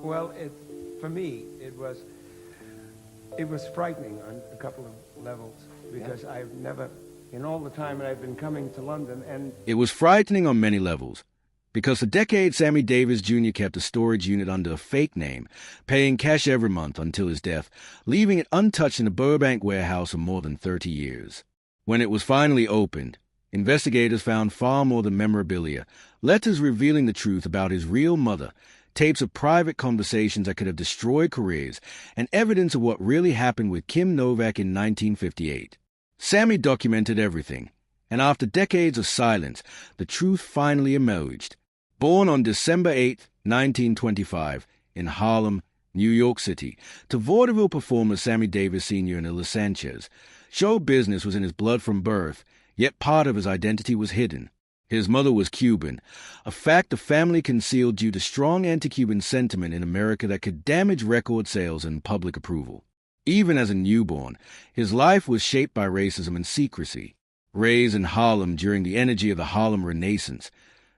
Well, for me, it was frightening on a couple of levels because I've never, in all the time that I've been coming to London, and It was frightening on many levels, because for decades Sammy Davis Jr. kept a storage unit under a fake name, paying cash every month until his death, leaving it untouched in a Burbank warehouse for more than 30 years. When it was finally opened, investigators found far more than memorabilia, letters revealing the truth about his real mother, tapes of private conversations that could have destroyed careers, and evidence of what really happened with Kim Novak in 1958. Sammy documented everything, and after decades of silence, the truth finally emerged. Born on December 8, 1925, in Harlem, New York City, to vaudeville performer Sammy Davis Sr. and Ella Sanchez, show business was in his blood from birth, yet part of his identity was hidden. His mother was Cuban, a fact the family concealed due to strong anti-Cuban sentiment in America that could damage record sales and public approval. Even as a newborn, his life was shaped by racism and secrecy. Raised in Harlem during the energy of the Harlem Renaissance,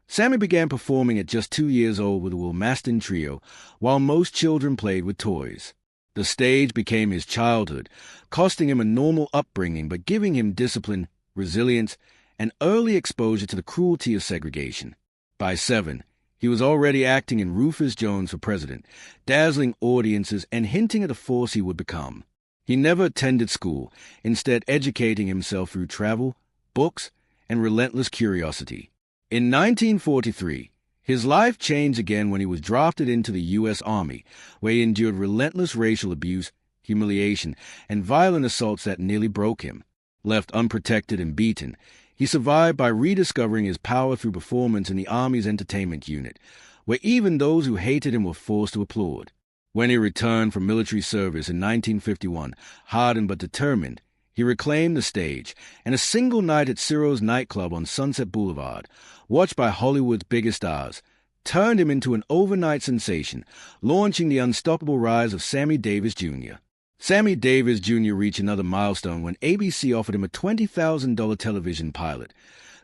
Sammy began performing at just 2 years old with the Wilmaston Trio, while most children played with toys. The stage became his childhood, costing him a normal upbringing but giving him discipline, resilience, and early exposure to the cruelty of segregation. By 7, he was already acting in Rufus Jones for president, dazzling audiences and hinting at the force he would become. He never attended school, instead educating himself through travel, books, and relentless curiosity. In 1943, his life changed again when he was drafted into the U.S. Army, where he endured relentless racial abuse, humiliation, and violent assaults that nearly broke him. Left unprotected and beaten, he survived by rediscovering his power through performance in the Army's entertainment unit, where even those who hated him were forced to applaud. When he returned from military service in 1951, hardened but determined, he reclaimed the stage, and a single night at Ciro's nightclub on Sunset Boulevard, watched by Hollywood's biggest stars, turned him into an overnight sensation, launching the unstoppable rise of Sammy Davis Jr. Sammy Davis Jr. reached another milestone when ABC offered him a $20,000 television pilot,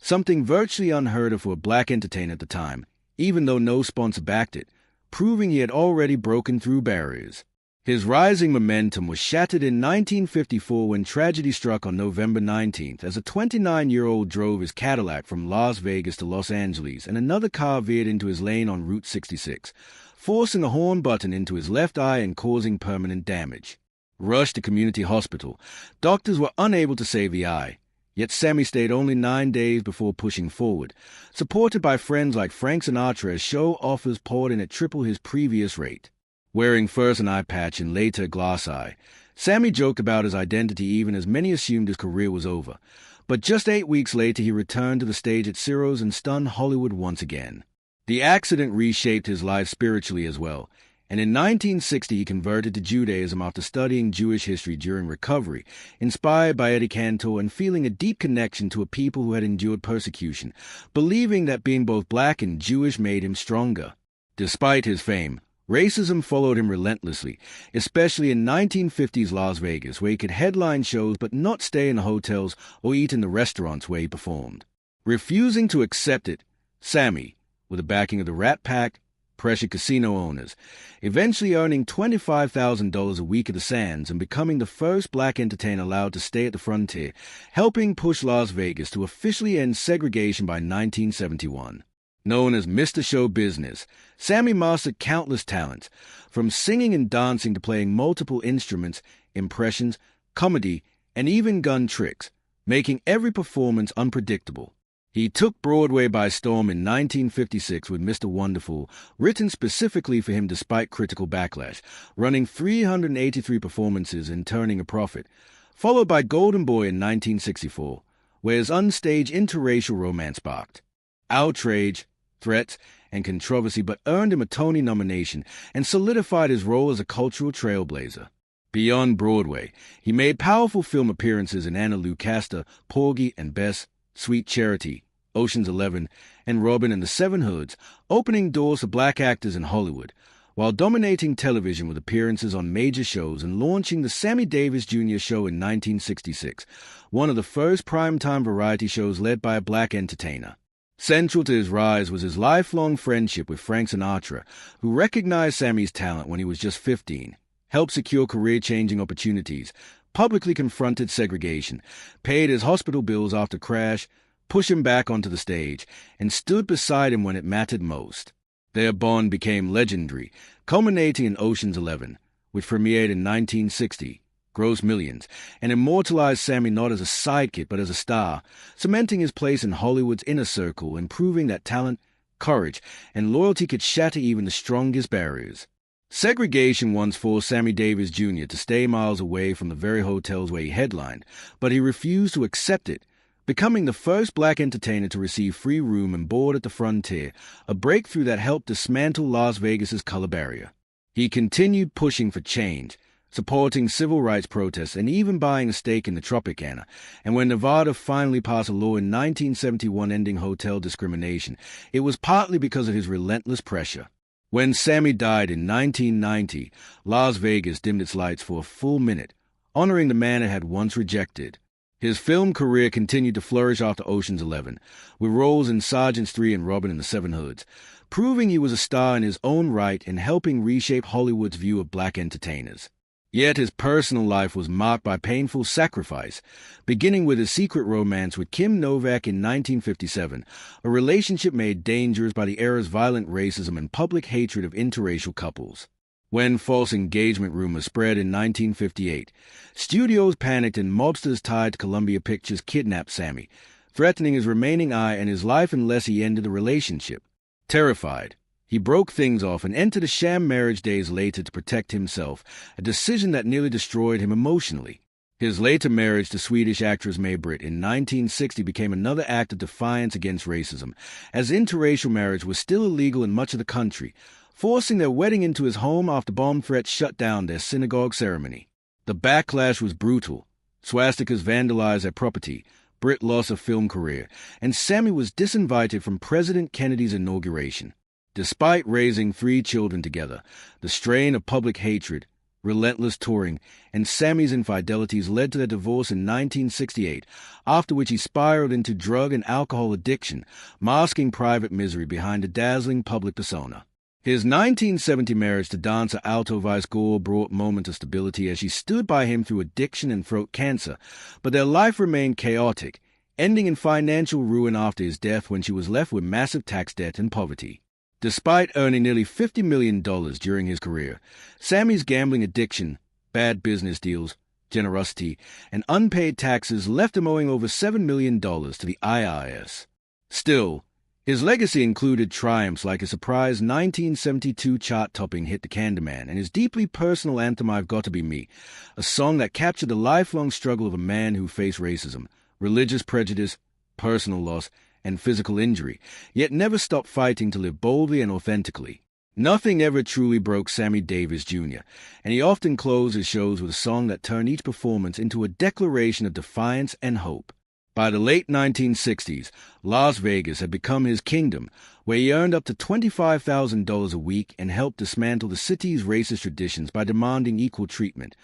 something virtually unheard of for a black entertainer at the time, even though no sponsor backed it, proving he had already broken through barriers. His rising momentum was shattered in 1954 when tragedy struck on November 19th as a 29-year-old drove his Cadillac from Las Vegas to Los Angeles and another car veered into his lane on Route 66, forcing a horn button into his left eye and causing permanent damage. Rushed to community hospital, doctors were unable to save the eye, yet Sammy stayed only 9 days before pushing forward, supported by friends like Frank Sinatra as show offers poured in at triple his previous rate. Wearing first an eye patch and later a glass eye, Sammy joked about his identity even as many assumed his career was over. But just 8 weeks later he returned to the stage at Ciro's and stunned Hollywood once again. The accident reshaped his life spiritually as well, and in 1960 he converted to Judaism after studying Jewish history during recovery, inspired by Eddie Cantor and feeling a deep connection to a people who had endured persecution, believing that being both black and Jewish made him stronger. Despite his fame, racism followed him relentlessly, especially in 1950s Las Vegas, where he could headline shows but not stay in the hotels or eat in the restaurants where he performed. Refusing to accept it, Sammy, with the backing of the Rat Pack, pressured casino owners, eventually earning $25,000 a week at the Sands and becoming the first black entertainer allowed to stay at the frontier, helping push Las Vegas to officially end segregation by 1971. Known as Mr. Show Business, Sammy mastered countless talents, from singing and dancing to playing multiple instruments, impressions, comedy, and even gun tricks, making every performance unpredictable. He took Broadway by storm in 1956 with Mr. Wonderful, written specifically for him despite critical backlash, running 383 performances and turning a profit, followed by Golden Boy in 1964, where his unstaged interracial romance sparked outrage, threats, and controversy, but earned him a Tony nomination and solidified his role as a cultural trailblazer. Beyond Broadway, he made powerful film appearances in Anna Lucasta, Porgy and Bess, Sweet Charity, Ocean's 11, and Robin and the Seven Hoods, opening doors for black actors in Hollywood, while dominating television with appearances on major shows and launching the Sammy Davis Jr. Show in 1966, one of the first primetime variety shows led by a black entertainer. Central to his rise was his lifelong friendship with Frank Sinatra, who recognized Sammy's talent when he was just 15, helped secure career-changing opportunities, publicly confronted segregation, paid his hospital bills after crash, pushed him back onto the stage, and stood beside him when it mattered most. Their bond became legendary, culminating in Ocean's 11, which premiered in 1960, grossed millions, and immortalized Sammy not as a sidekick but as a star, cementing his place in Hollywood's inner circle and proving that talent, courage, and loyalty could shatter even the strongest barriers. Segregation once forced Sammy Davis Jr. to stay miles away from the very hotels where he headlined, but he refused to accept it, becoming the first black entertainer to receive free room and board at the Frontier, a breakthrough that helped dismantle Las Vegas's color barrier. He continued pushing for change, supporting civil rights protests, and even buying a stake in the Tropicana. And when Nevada finally passed a law in 1971 ending hotel discrimination, it was partly because of his relentless pressure. When Sammy died in 1990, Las Vegas dimmed its lights for a full minute, honoring the man it had once rejected. His film career continued to flourish after Ocean's 11, with roles in Sergeants 3 and Robin in the Seven Hoods, proving he was a star in his own right and helping reshape Hollywood's view of black entertainers. Yet his personal life was marked by painful sacrifice, beginning with his secret romance with Kim Novak in 1957, a relationship made dangerous by the era's violent racism and public hatred of interracial couples. When false engagement rumors spread in 1958, studios panicked and mobsters tied to Columbia Pictures kidnapped Sammy, threatening his remaining eye and his life unless he ended the relationship. Terrified, he broke things off and entered a sham marriage days later to protect himself, a decision that nearly destroyed him emotionally. His later marriage to Swedish actress May-Britt in 1960 became another act of defiance against racism, as interracial marriage was still illegal in much of the country, forcing their wedding into his home after bomb threats shut down their synagogue ceremony. The backlash was brutal. Swastikas vandalized their property, Britt lost a film career, and Sammy was disinvited from President Kennedy's inauguration. Despite raising 3 children together, the strain of public hatred, relentless touring, and Sammy's infidelities led to their divorce in 1968, after which he spiraled into drug and alcohol addiction, masking private misery behind a dazzling public persona. His 1970 marriage to dancer Alto Vice Gore brought moments of stability as she stood by him through addiction and throat cancer, but their life remained chaotic, ending in financial ruin after his death when she was left with massive tax debt and poverty. Despite earning nearly $50 million during his career, Sammy's gambling addiction, bad business deals, generosity, and unpaid taxes left him owing over $7 million to the IRS. Still, his legacy included triumphs like a surprise 1972 chart-topping hit The Candyman and his deeply personal anthem I've Got to Be Me, a song that captured the lifelong struggle of a man who faced racism, religious prejudice, personal loss, and physical injury, yet never stopped fighting to live boldly and authentically. Nothing ever truly broke Sammy Davis Jr., and he often closed his shows with a song that turned each performance into a declaration of defiance and hope. By the late 1960s, Las Vegas had become his kingdom, where he earned up to $25,000 a week and helped dismantle the city's racist traditions by demanding equal treatment,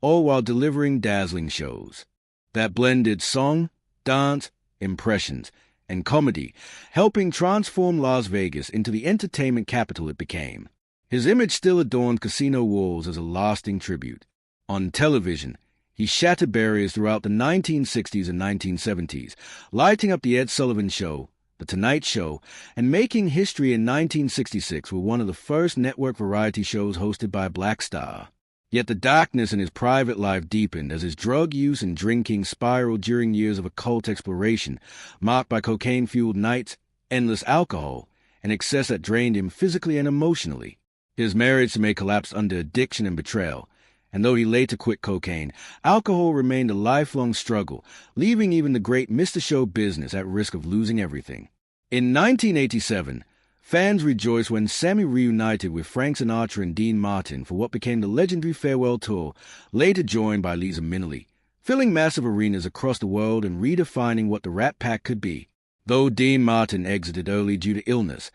all while delivering dazzling shows that blended song, dance, impressions, and comedy, helping transform Las Vegas into the entertainment capital it became. His image still adorned casino walls as a lasting tribute. On television, he shattered barriers throughout the 1960s and 1970s, lighting up The Ed Sullivan Show, The Tonight Show, and making history in 1966 with one of the first network variety shows hosted by a black star. Yet the darkness in his private life deepened as his drug use and drinking spiraled during years of occult exploration, marked by cocaine-fueled nights, endless alcohol, and excess that drained him physically and emotionally. His marriage to May collapsed under addiction and betrayal, and though he later quit cocaine, alcohol remained a lifelong struggle, leaving even the great Mr. Show business at risk of losing everything. In 1987, fans rejoiced when Sammy reunited with Frank Sinatra and Dean Martin for what became the legendary farewell tour, later joined by Liza Minnelli, filling massive arenas across the world and redefining what the Rat Pack could be. Though Dean Martin exited early due to illness,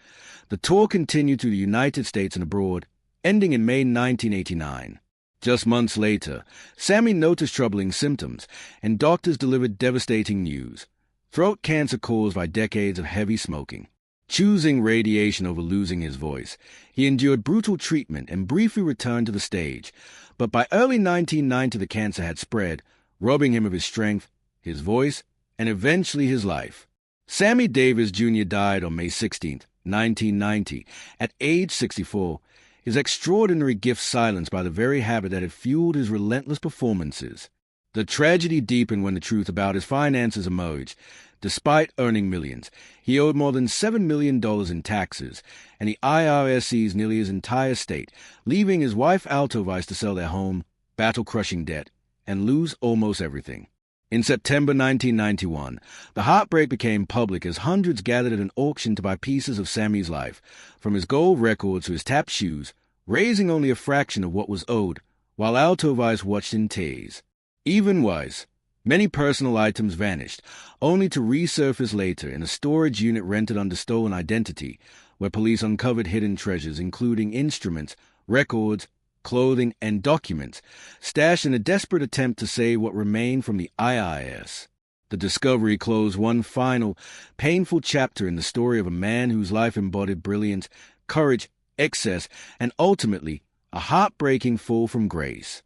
the tour continued to the United States and abroad, ending in May 1989. Just months later, Sammy noticed troubling symptoms, and doctors delivered devastating news. throat cancer caused by decades of heavy smoking. Choosing radiation over losing his voice, he endured brutal treatment and briefly returned to the stage. But by early 1990, the cancer had spread, robbing him of his strength, his voice, and eventually his life. Sammy Davis Jr. died on May 16, 1990, at age 64, his extraordinary gift silenced by the very habit that had fueled his relentless performances. The tragedy deepened when the truth about his finances emerged. Despite earning millions, he owed more than $7 million in taxes, and the IRS seized nearly his entire estate, leaving his wife Altovice to sell their home, battle crushing debt, and lose almost everything. In September 1991, the heartbreak became public as hundreds gathered at an auction to buy pieces of Sammy's life, from his gold records to his tapped shoes, raising only a fraction of what was owed, while Altovice watched in tears. Even worse, many personal items vanished, only to resurface later in a storage unit rented under stolen identity, where police uncovered hidden treasures including instruments, records, clothing, and documents, stashed in a desperate attempt to save what remained from the IRS. The discovery closed one final, painful chapter in the story of a man whose life embodied brilliance, courage, excess, and ultimately a heartbreaking fall from grace.